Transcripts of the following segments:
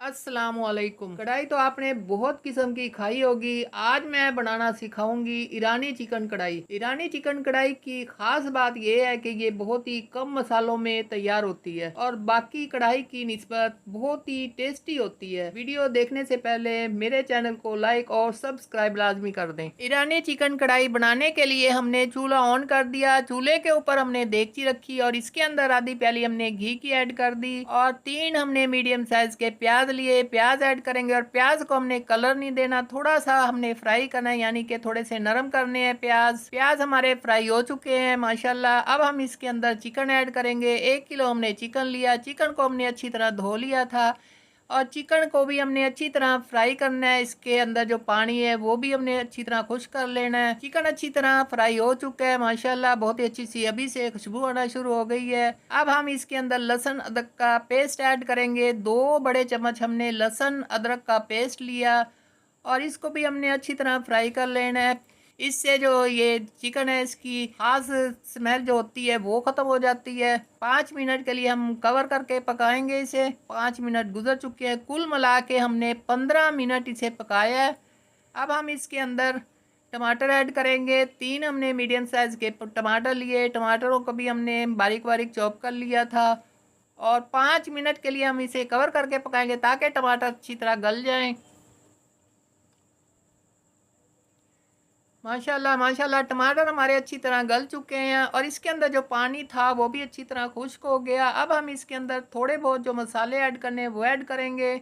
अस्सलामुअलैकुम। कढ़ाई तो आपने बहुत किस्म की खाई होगी। आज मैं बनाना सिखाऊंगी ईरानी चिकन कढ़ाई। ईरानी चिकन कढ़ाई की खास बात यह है कि ये बहुत ही कम मसालों में तैयार होती है और बाकी कढ़ाई की निस्बत बहुत ही टेस्टी होती है। वीडियो देखने से पहले मेरे चैनल को लाइक और सब्सक्राइब लाजमी कर दें। ईरानी चिकन कढ़ाई बनाने के लिए हमने चूल्हा ऑन कर दिया। चूल्हे के ऊपर हमने देगची रखी और इसके अंदर आधी प्याली हमने घी की ऐड कर दी और 3 हमने मीडियम साइज के प्याज लिए। प्याज ऐड करेंगे और प्याज को हमने कलर नहीं देना, थोड़ा सा हमने फ्राई करना है, यानी कि थोड़े से नरम करने हैं प्याज। प्याज हमारे फ्राई हो चुके हैं माशाल्लाह। अब हम इसके अंदर चिकन ऐड करेंगे। 1 किलो हमने चिकन लिया। चिकन को हमने अच्छी तरह धो लिया था और चिकन को भी हमने अच्छी तरह फ्राई करना है। इसके अंदर जो पानी है वो भी हमने अच्छी तरह खुश्क कर लेना है। चिकन अच्छी तरह फ्राई हो चुका है माशाल्लाह, बहुत ही अच्छी सी अभी से खुशबू आना शुरू हो गई है। अब हम इसके अंदर लहसुन अदरक का पेस्ट ऐड करेंगे। 2 बड़े चम्मच हमने लहसुन अदरक का पेस्ट लिया और इसको भी हमने अच्छी तरह फ्राई कर लेना है। इससे जो ये चिकन है इसकी खास स्मेल जो होती है वो ख़त्म हो जाती है। 5 मिनट के लिए हम कवर करके पकाएंगे इसे। 5 मिनट गुजर चुके हैं। कुल मिला के हमने 15 मिनट इसे पकाया है। अब हम इसके अंदर टमाटर ऐड करेंगे। 3 हमने मीडियम साइज़ के टमाटर लिए। टमाटरों को भी हमने बारीक बारीक चॉप कर लिया था और 5 मिनट के लिए हम इसे कवर करके पकाएंगे ताकि टमाटर अच्छी तरह गल जाएं। माशाल्लाह माशाल्लाह टमाटर हमारे अच्छी तरह गल चुके हैं और इसके अंदर जो पानी था वो भी अच्छी तरह खुश्क हो गया। अब हम इसके अंदर थोड़े बहुत जो मसाले ऐड करने हैं वो ऐड करेंगे।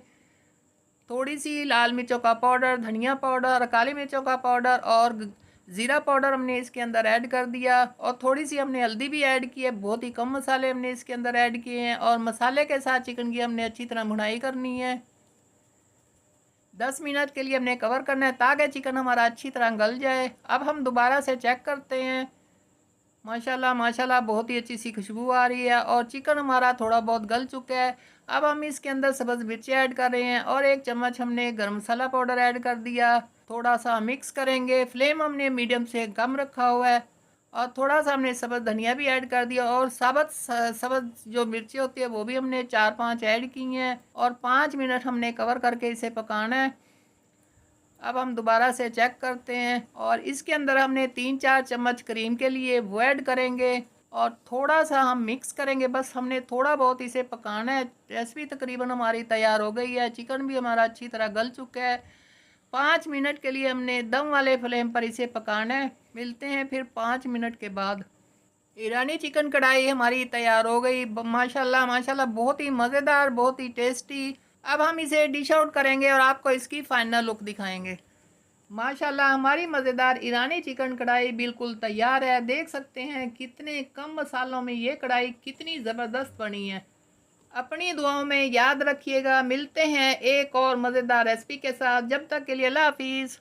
थोड़ी सी लाल मिर्चों का पाउडर, धनिया पाउडर, काली मिर्चों का पाउडर और ज़ीरा पाउडर हमने इसके अंदर ऐड कर दिया और थोड़ी सी हमने हल्दी भी ऐड की है। बहुत ही कम मसाले हमने इसके अंदर ऐड किए हैं और मसाले के साथ चिकन की हमने अच्छी तरह भुनाई करनी है। 10 मिनट के लिए हमने कवर करना है ताकि चिकन हमारा अच्छी तरह गल जाए। अब हम दोबारा से चेक करते हैं। माशाल्लाह माशाल्लाह बहुत ही अच्छी सी खुशबू आ रही है और चिकन हमारा थोड़ा बहुत गल चुका है। अब हम इसके अंदर सब्ज़ मिर्ची ऐड कर रहे हैं और 1 चम्मच हमने गरम मसाला पाउडर ऐड कर दिया। थोड़ा सा मिक्स करेंगे। फ्लेम हमने मीडियम से कम रखा हुआ है और थोड़ा सा हमने सब्ज़ धनिया भी ऐड कर दिया और सब्ज़ जो मिर्ची होती है वो भी हमने 4-5 ऐड की हैं और 5 मिनट हमने कवर करके इसे पकाना है। अब हम दोबारा से चेक करते हैं और इसके अंदर हमने 3-4 चम्मच क्रीम के लिए वो ऐड करेंगे और थोड़ा सा हम मिक्स करेंगे। बस हमने थोड़ा बहुत इसे पकाना है। रेसिपी तकरीबन हमारी तैयार हो गई है। चिकन भी हमारा अच्छी तरह गल चुका है। 5 मिनट के लिए हमने दम वाले फ्लेम पर इसे पकाना है। मिलते हैं फिर 5 मिनट के बाद। ईरानी चिकन कढ़ाई हमारी तैयार हो गई। माशाल्लाह माशाल्लाह बहुत ही मज़ेदार, बहुत ही टेस्टी। अब हम इसे डिश आउट करेंगे और आपको इसकी फाइनल लुक दिखाएंगे। माशाल्लाह हमारी मज़ेदार ईरानी चिकन कढ़ाई बिल्कुल तैयार है। देख सकते हैं कितने कम मसालों में ये कढ़ाई कितनी ज़बरदस्त बनी है। अपनी दुआओं में याद रखिएगा। मिलते हैं एक और मज़ेदार रेसिपी के साथ। जब तक के लिए अल्लाह हाफिज़।